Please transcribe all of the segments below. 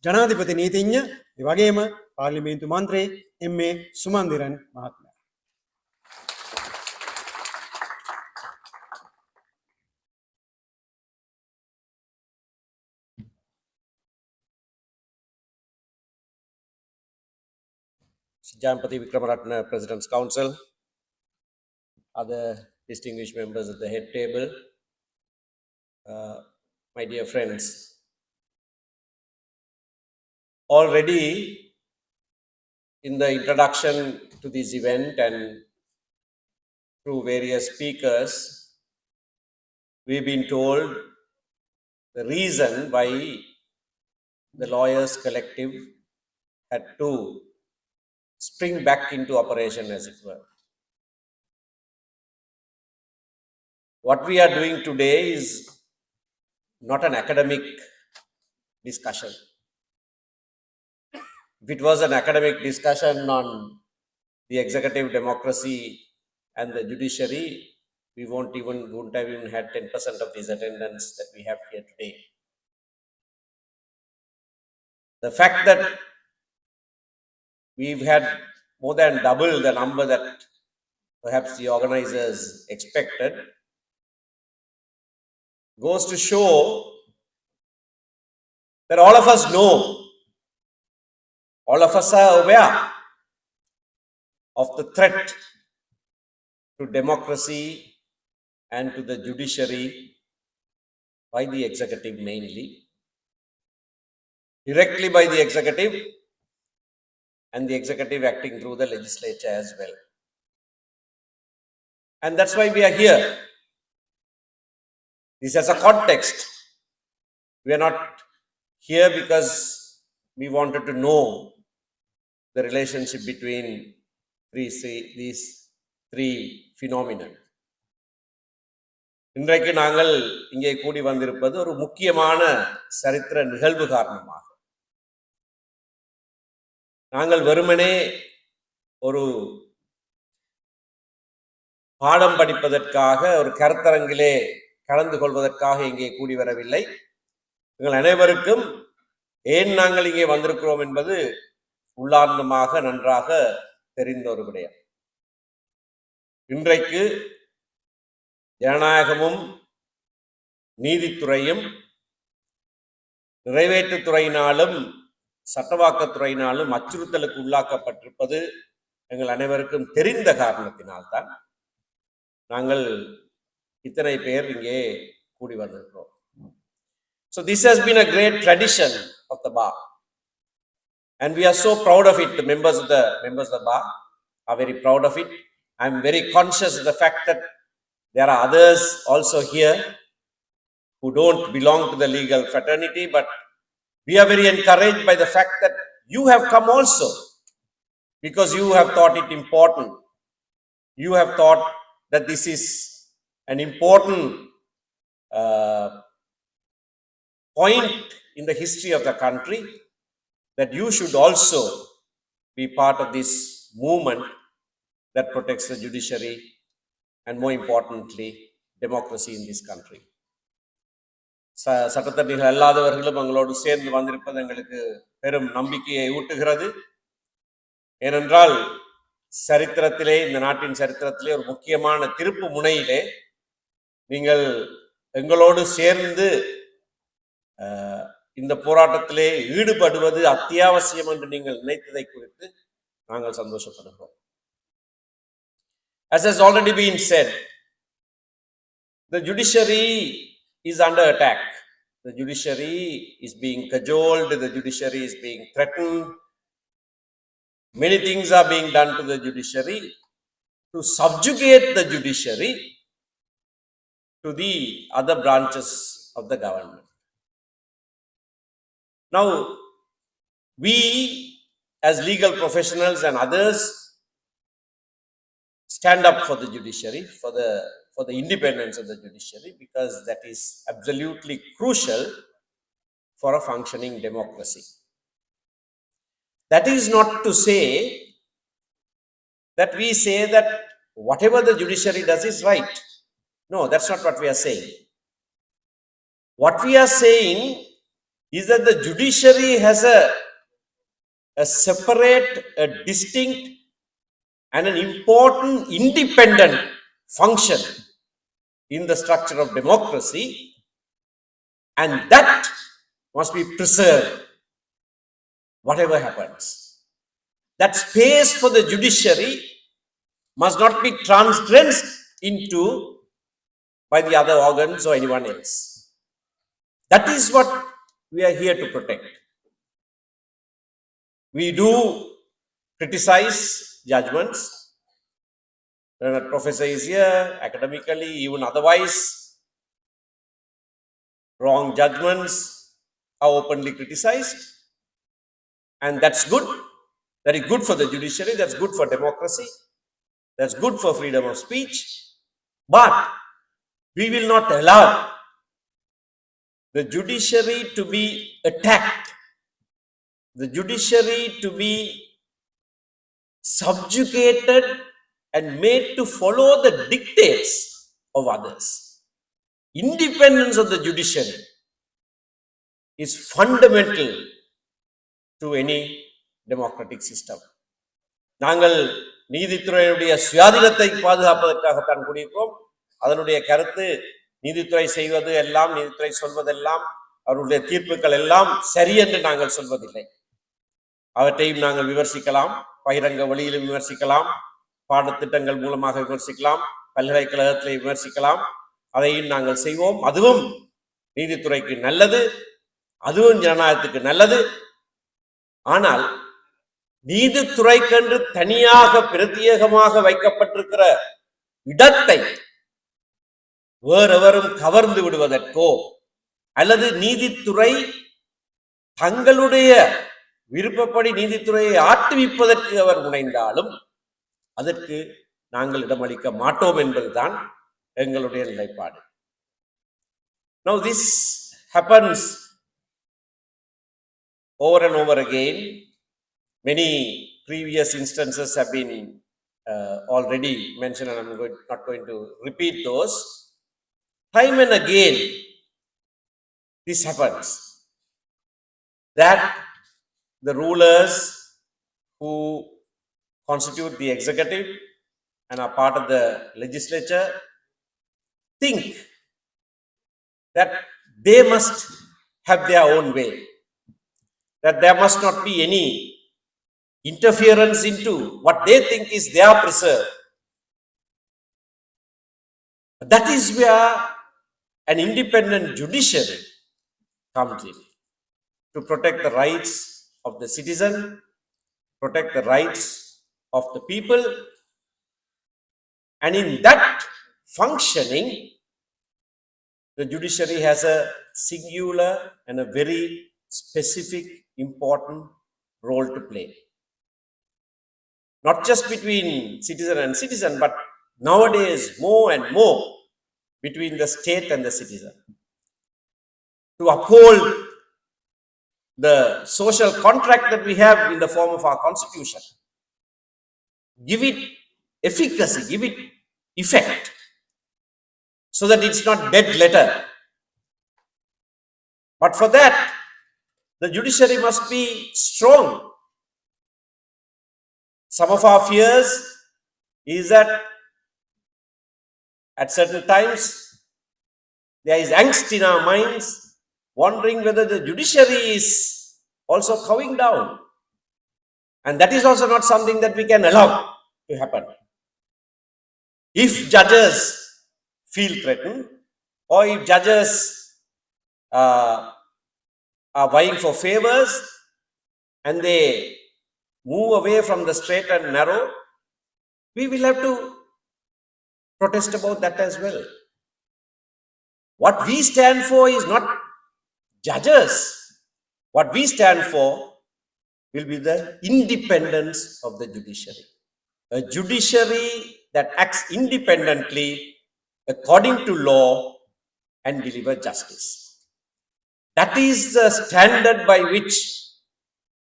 ජනාධිපති නීතිඥ ඒ වගේම පාර්ලිමේන්තු මන්ත්‍රී එම්.ඒ. සුමන්දිරන් මහත්මයා. Jampati Vikramaratne, President's Council, other distinguished members of the head table, my dear friends, already in the introduction to this event and through various speakers, we've been told the reason why the lawyers collective had to spring back into operation, as it were. What we are doing today is not an academic discussion. If it was an academic discussion on the executive democracy and the judiciary, we wouldn't have even had 10% of this attendance that we have here today. The fact that we've had more than double the number that perhaps the organizers expected goes to show that all of us know, all of us are aware of the threat to democracy and to the judiciary by the executive mainly, directly by the executive and the executive acting through the legislature as well. And that's why we are here. This as a context. We are not here because we wanted to know the relationship between these three phenomena. இன்றைக்கு நாங்கள் இங்கே கூடி வந்திருப்பது ஒரு முக்கியமான சரித்திர நிகழ்வு காரணமாக. நாங்கள் வெறுமனே ஒரு பாடம் படிப்பதற்காக ஒரு கருத்தரங்கிலே கலந்து கொள்வதற்காக இங்கே கூடி வரவில்லை. எங்கள் அனைவருக்கும் ஏன் நாங்கள் இங்கே வந்திருக்கிறோம் என்பது உள்ளார்ந்தமாக நன்றாக தெரிந்த ஒரு விடயம். இன்றைக்கு ஜனநாயகமும் நீதித்துறையும் நிறைவேற்றுத்துறையினாலும் சட்டவாக்கத்துறையினாலும் அச்சுறுத்தலுக்கு உள்ளாக்கப்பட்டிருப்பது எங்கள் அனைவருக்கும் தெரிந்த காரணத்தினால்தான் நாங்கள் இத்தனை பேர் இங்கே கூடி வந்திருக்கிறோம். So this has been a great tradition of the bar, and we are so proud of it. The members of the bar are very proud of it. I am very conscious of the fact that there are others also here who don't belong to the legal fraternity, but we are very encouraged by the fact that you have come also because you have thought it important. You have thought that this is an important point in the history of the country, that you should also be part of this movement that protects the judiciary and, more importantly, democracy in this country. சட்டத்தரணிகள் அல்லாதவர்களும் எங்களோடு சேர்ந்து வந்திருப்பது எங்களுக்கு பெரும் நம்பிக்கையை ஊட்டுகிறது. ஏனென்றால் சரித்திரத்திலே, இந்த நாட்டின் சரித்திரத்திலே ஒரு முக்கியமான திருப்பு முனையிலே நீங்கள் எங்களோடு சேர்ந்து இந்த போராட்டத்திலே ஈடுபடுவது அத்தியாவசியம் என்று நீங்கள் நினைத்ததை குறித்து நாங்கள் சந்தோஷப்படுகிறோம். As has already been said, the judiciary is under attack. The judiciary is being cajoled, the judiciary is being threatened. Many things are being done to the judiciary to subjugate the judiciary to the other branches of the government. Now, we as legal professionals and others stand up for the judiciary, for the independence of the judiciary, because that is absolutely crucial for a functioning democracy. That is not to say that we say that whatever the judiciary does is right. No, that's not what we are saying. What we are saying is that the judiciary has a separate, a distinct, and an important independent function in the structure of democracy, and that must be preserved, whatever happens. That space for the judiciary must not be transgressed into by the other organs or anyone else. That is what we are here to protect. We do criticize judgments. When a professor is here, academically, even otherwise, wrong judgments are openly criticized. And that's good. That is good for the judiciary. That's good for democracy. That's good for freedom of speech. But we will not allow the judiciary to be attacked, the judiciary to be subjugated and made to follow the dictates of others. Independence of the judiciary is fundamental to any democratic system. நாங்கள் நீதித்துறையுடைய சுயாதீனத்தை பாதுகாப்பதற்காகத்தான் கூடியிருக்கிறோம். அதனுடைய கருத்து நீதித்துறை செய்வது எல்லாம், நீதித்துறை சொல்வதெல்லாம், அவருடைய தீர்ப்புகள் எல்லாம் சரி என்று நாங்கள் சொல்வதில்லை. அவற்றையும் நாங்கள் விமர்சிக்கலாம், பகிரங்க வழியிலும் விமர்சிக்கலாம், பாடத்திட்டங்கள் மூலமாக விமர்சிக்கலாம், பல்கலைக்கழகத்திலே விமர்சிக்கலாம். அதையும் நாங்கள் செய்வோம். அதுவும் நீதித்துறைக்கு நல்லது, அதுவும் ஜனநாயகத்துக்கு நல்லது. ஆனால் நீதித்துறைக்கென்று தனியாக பிரத்யேகமாக வைக்கப்பட்டிருக்கிற இடத்தை வேறெவரும் கவர்ந்து விடுவதற்கோ அல்லது நீதித்துறை தங்களுடைய விருப்பப்படி நீதித்துறையை ஆட்டுவிப்பதற்கு அவர் முனைந்தாலும் அதற்கு நாங்கள் இடமளிக்க மாட்டோம் என்பதுதான் எங்களுடைய நிலைப்பாடு. Now this happens over and over again. Many previous instances have been already mentioned, and I'm not going to repeat those. Time and again, this happens, that the rulers who constitute the executive and are part of the legislature think that they must have their own way, that there must not be any interference into what they think is their preserve. That is where an independent judiciary comes in, to protect the rights of the citizen, protect the rights of the people, and in that functioning, the judiciary has a singular and a very specific, important role to play. Not just between citizen and citizen, but nowadays more and more between the state and the citizen. To uphold the social contract that we have in the form of our constitution, give it efficacy, give it effect, so that it's not dead letter. But for that, the judiciary must be strong. Some of our fears is that at certain times there is angst in our minds, wondering whether the judiciary is also cowing down. And that is also not something that we can allow to happen. If judges feel threatened, or if judges are vying for favors and they move away from the straight and narrow, we will have to protest about that as well. What we stand for is not judges. What we stand for will be the independence of the judiciary. A judiciary that acts independently according to law and deliver justice. That is the standard by which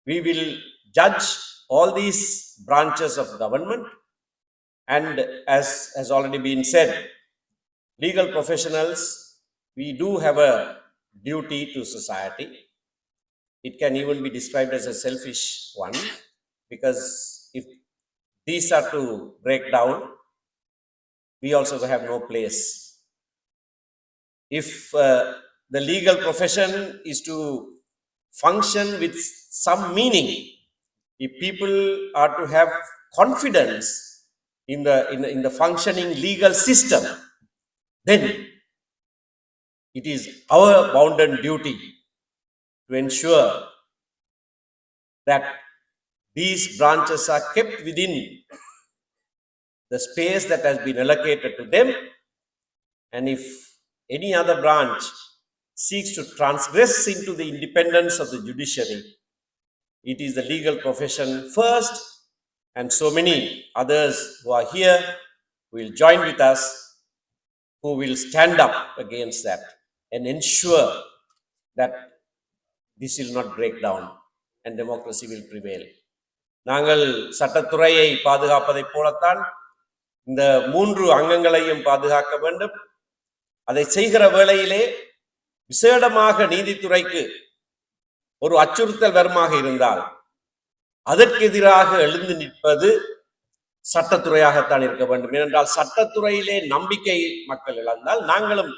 we will judge all these branches of government. And as has already been said, legal professionals, we do have a duty to society. it can even be described as a selfish one, because if these are to break down, we also have no place. If the legal profession is to function with some meaning, if people are to have confidence in the functioning legal system, then it is our bounden duty to ensure that these branches are kept within the space that has been allocated to them. And if any other branch seeks to transgress into the independence of the judiciary, it is the legal profession first, and so many others who are here will join with us, who will stand up against that and ensure that this will not break down and democracy will prevail. நாங்கள் சட்டத்துறையை பாதுகாப்பதைப் போலத்தான் இந்த 3 அங்கங்களையும் பாதுகாக்க வேண்டும். அதை செய்கிற வேளையிலே விசேடமாக நீதித்துறைக்கு ஒரு அச்சுறுத்தல் வருமாக இருந்தால் அதற்கு எதிராக எழுந்து நிற்பது சட்டத்துறையாகத்தான் இருக்க வேண்டும். ஏனென்றால் சட்டத்துறையிலே நம்பிக்கை மக்கள் இழந்தால் நாங்களும்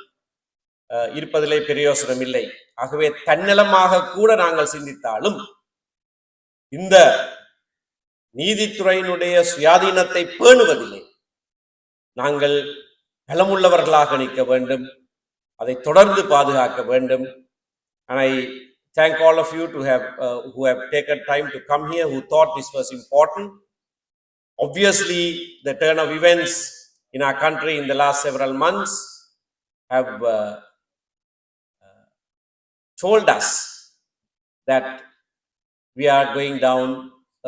இருப்பதிலே பிரயோசனம் இல்லை. ஆகவே தன்னலமாக கூட நாங்கள் சிந்தித்தாலும் இந்த நீதித்துறையினுடைய சுயாதீனத்தை பேணுவதில்லை. நாங்கள் பலமுள்ளவர்களாக நிற்க வேண்டும், அதை தொடர்ந்து பாதுகாக்க வேண்டும். And I thank all of you to have who have taken time to come here, who thought this was important. Obviously, the turn of events in our country in the last several months have told us that we are going down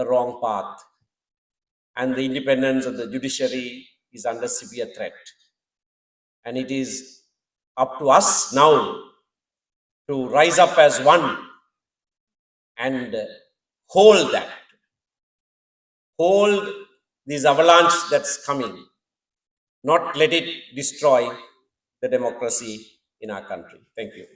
a wrong path, and the independence of the judiciary is under severe threat. And it is up to us now to rise up as one and hold this avalanche that's coming, not let it destroy the democracy in our country. Thank you.